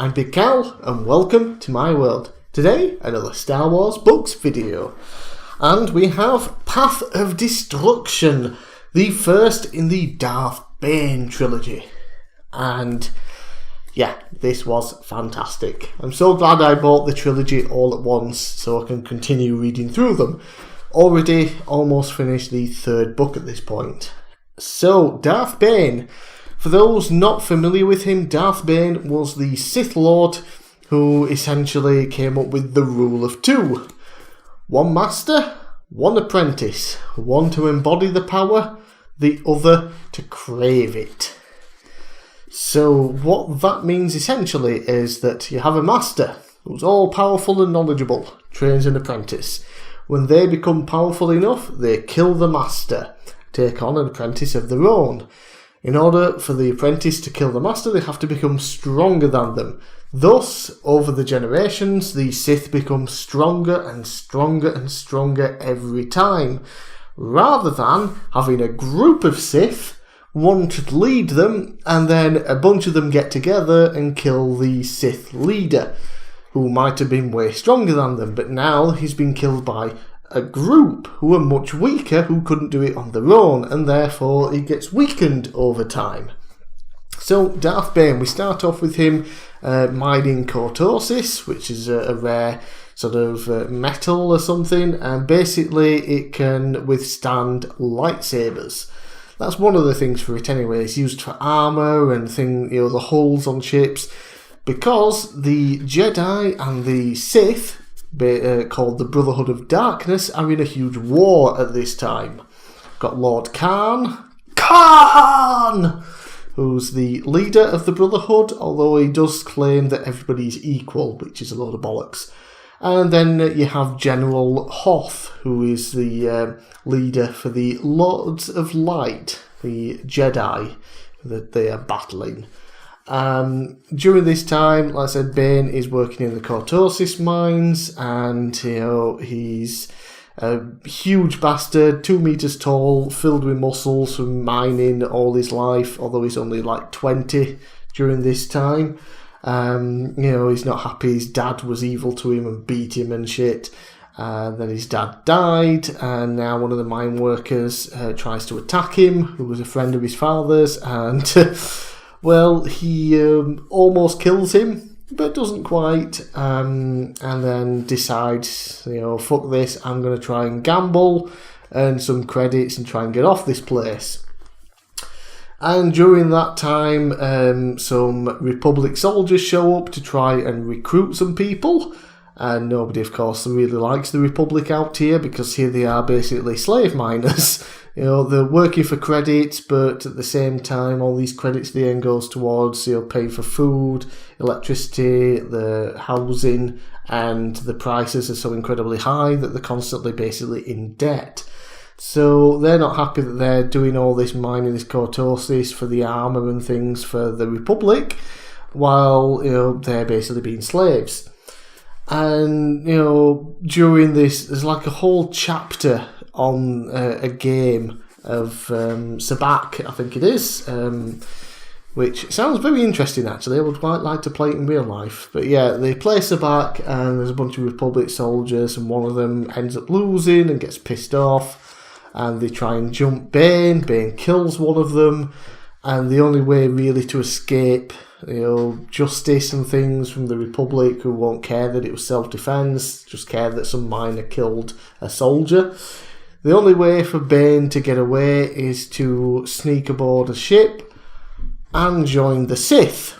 I'm bigcal and welcome to my world. Today, another Star Wars books video. And we have Path of Destruction, the first in the Darth Bane trilogy. And yeah, this was fantastic. I'm so glad I bought the trilogy all at once so I can continue reading through them. Already almost finished the third book at this point. So, Darth Bane. For those not familiar with him, Darth Bane was the Sith Lord who essentially came up with the rule of two. One master, one apprentice. One to embody the power, the other to crave it. So what that means essentially is that you have a master who's all powerful and knowledgeable, trains an apprentice. When they become powerful enough, they kill the master, take on an apprentice of their own. In order for the apprentice to kill the master, they have to become stronger than them. Thus, over the generations, the Sith become stronger and stronger and stronger every time. Rather than having a group of Sith, one to lead them, and then a bunch of them get together and kill the Sith leader, who might have been way stronger than them, but now he's been killed by a group who are much weaker, who couldn't do it on their own, and therefore he gets weakened over time. So Darth Bane, we start off with him mining cortosis, which is a rare sort of metal or something, and basically it can withstand lightsabers. That's one of the things for it anyway. It's used for armour and the holes on ships, because the Jedi and the Sith, called the Brotherhood of Darkness, are in a huge war at this time. Got Lord Khan, who's the leader of the Brotherhood, although he does claim that everybody's equal, which is a load of bollocks. And then you have General Hoth, who is the leader for the Lords of Light, the Jedi that they are battling. During this time, like I said, Bane is working in the cortosis mines, and he's a huge bastard, 2 meters tall, filled with muscles from mining all his life, although he's only like 20 during this time. He's not happy. His dad was evil to him and beat him and shit. Then his dad died, and now one of the mine workers tries to attack him, who was a friend of his father's, and well, he almost kills him, but doesn't quite, and then decides, fuck this, I'm going to try and gamble, earn some credits and try and get off this place. And during that time, some Republic soldiers show up to try and recruit some people, and nobody, of course, really likes the Republic out here, because here they are basically slave miners. They're working for credits, but at the same time, all these credits then goes towards, paying for food, electricity, the housing, and the prices are so incredibly high that they're constantly basically in debt. So they're not happy that they're doing all this mining, this cortosis for the armour and things for the Republic, while, they're basically being slaves. And, during this, there's like a whole chapter on a game of Sabacc, I think it is, which sounds very interesting actually. I would quite like to play it in real life. But yeah, they play Sabacc, and there's a bunch of Republic soldiers, and one of them ends up losing and gets pissed off, and they try and jump Bane. Bane kills one of them, and the only way really to escape justice and things from the Republic, who won't care that it was self-defense, just care that some miner killed a soldier. The only way for Bane to get away is to sneak aboard a ship and join the Sith.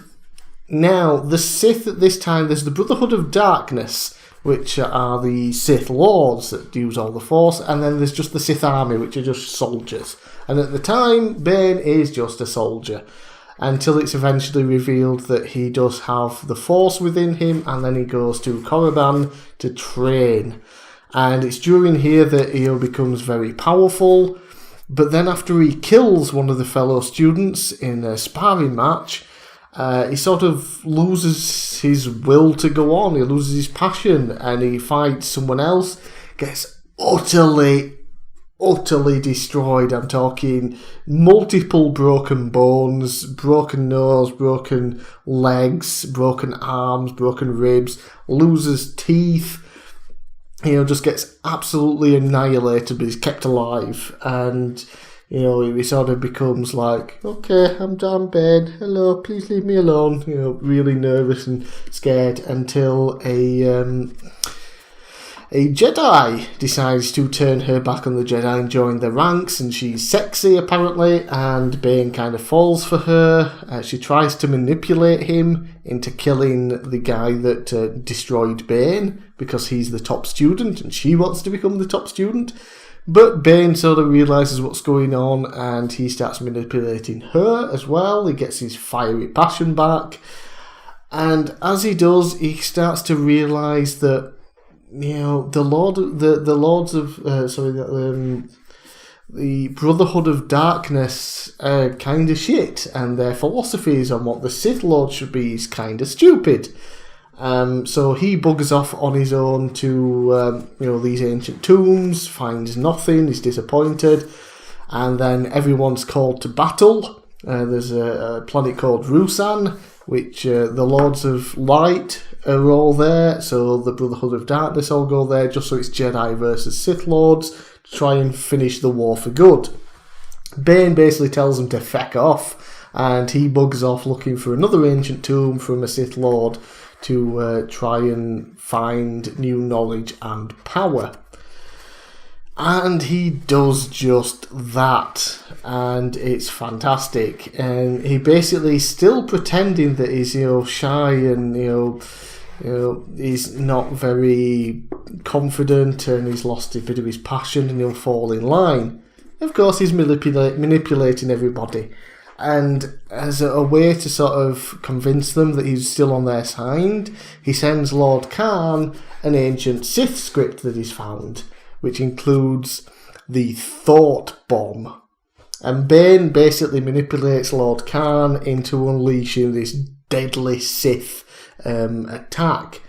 Now, the Sith at this time, there's the Brotherhood of Darkness, which are the Sith Lords that use all the Force, and then there's just the Sith Army, which are just soldiers. And at the time, Bane is just a soldier, until it's eventually revealed that he does have the Force within him, and then he goes to Korriban to train. And it's during here that he becomes very powerful, but then after he kills one of the fellow students in a sparring match, he sort of loses his will to go on, he loses his passion, and he fights someone else, gets utterly utterly destroyed. I'm talking multiple broken bones, broken nose, broken legs, broken arms, broken ribs, loses teeth. Just gets absolutely annihilated, but he's kept alive. And, he sort of becomes like, okay, I'm Bane. Hello, please leave me alone. Really nervous and scared until a Jedi decides to turn her back on the Jedi and join the ranks, and she's sexy apparently, and Bane kind of falls for her. She tries to manipulate him into killing the guy that destroyed Bane, because he's the top student and she wants to become the top student. But Bane sort of realises what's going on, and he starts manipulating her as well. He gets his fiery passion back, and as he does, he starts to realise that the Brotherhood of Darkness are kind of shit, and their philosophies on what the Sith Lord should be is kind of stupid. So he buggers off on his own to these ancient tombs, finds nothing, is disappointed, and then everyone's called to battle. There's a planet called Rusan, which the Lords of Light are all there, so the Brotherhood of Darkness all go there, just so it's Jedi versus Sith Lords, to try and finish the war for good. Bane basically tells them to feck off, and he bugs off looking for another ancient tomb from a Sith Lord to try and find new knowledge and power. And he does just that, and it's fantastic. And he basically still pretending that he's shy and he's not very confident, and he's lost a bit of his passion, and he'll fall in line. Of course, he's manipulating everybody, and as a way to sort of convince them that he's still on their side, he sends Lord Khan an ancient Sith script that he's found, which includes the Thought Bomb. And Bane basically manipulates Lord Khan into unleashing this deadly Sith attack.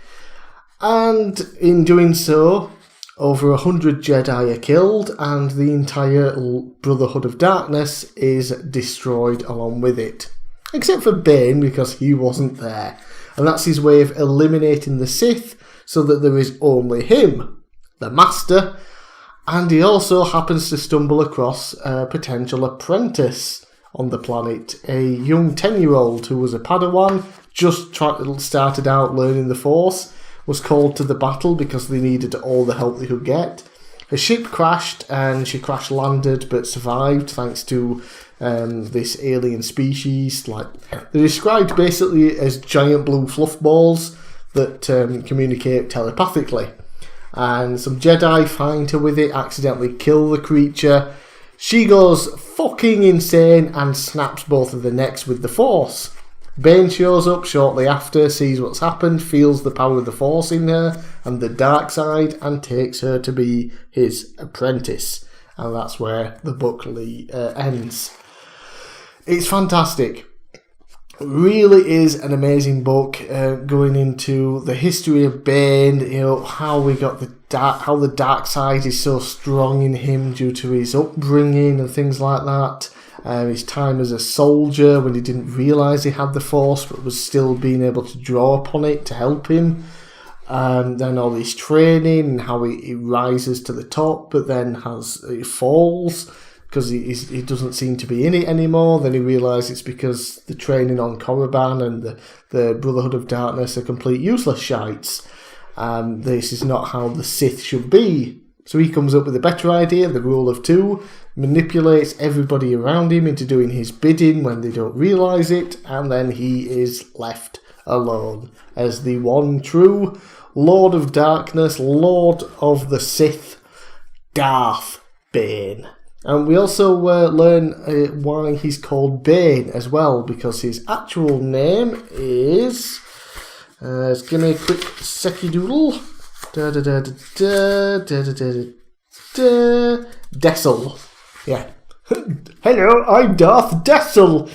And in doing so, over 100 Jedi are killed, and the entire Brotherhood of Darkness is destroyed along with it. Except for Bane, because he wasn't there. And that's his way of eliminating the Sith, so that there is only him, the Master, and he also happens to stumble across a potential apprentice on the planet, a young 10-year-old who was a Padawan, just started out learning the Force, was called to the battle because they needed all the help they could get. Her ship crashed, and she crash-landed but survived thanks to this alien species. They're described basically as giant blue fluff balls that communicate telepathically. And some Jedi find her with it, accidentally kill the creature. She goes fucking insane and snaps both of their necks with the Force. Bane shows up shortly after, sees what's happened, feels the power of the Force in her and the dark side, and takes her to be his apprentice. And that's where the book ends. It's fantastic. Really is an amazing book, going into the history of Bane, how we got how the dark side is so strong in him due to his upbringing and things like that. His time as a soldier when he didn't realise he had the Force but was still being able to draw upon it to help him. Then all his training and how he rises to the top, but then he falls because he doesn't seem to be in it anymore. Then he realises it's because the training on Korriban and the Brotherhood of Darkness are complete useless shites. This is not how the Sith should be. So he comes up with a better idea, the rule of two, manipulates everybody around him into doing his bidding when they don't realise it, and then he is left alone as the one true Lord of Darkness, Lord of the Sith, Darth Bane. And we also learn why he's called Bane as well, because his actual name is... give me a quick seckie-doodle. Dessel. Yeah. Hello, I'm Darth Dessel.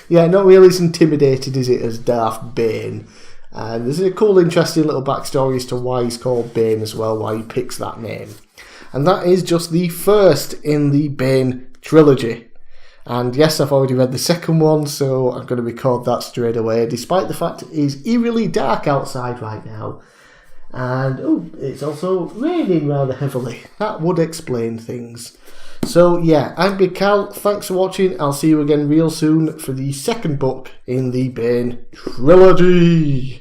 Yeah, not really as intimidated, is it, as Darth Bane. And there's a cool, interesting little backstory as to why he's called Bane as well, why he picks that name. And that is just the first in the Bane trilogy. And yes, I've already read the second one, so I'm going to record that straight away, despite the fact it is eerily dark outside right now. And it's also raining rather heavily. That would explain things. So yeah, I'm bigcal. Thanks for watching. I'll see you again real soon for the second book in the Bane trilogy.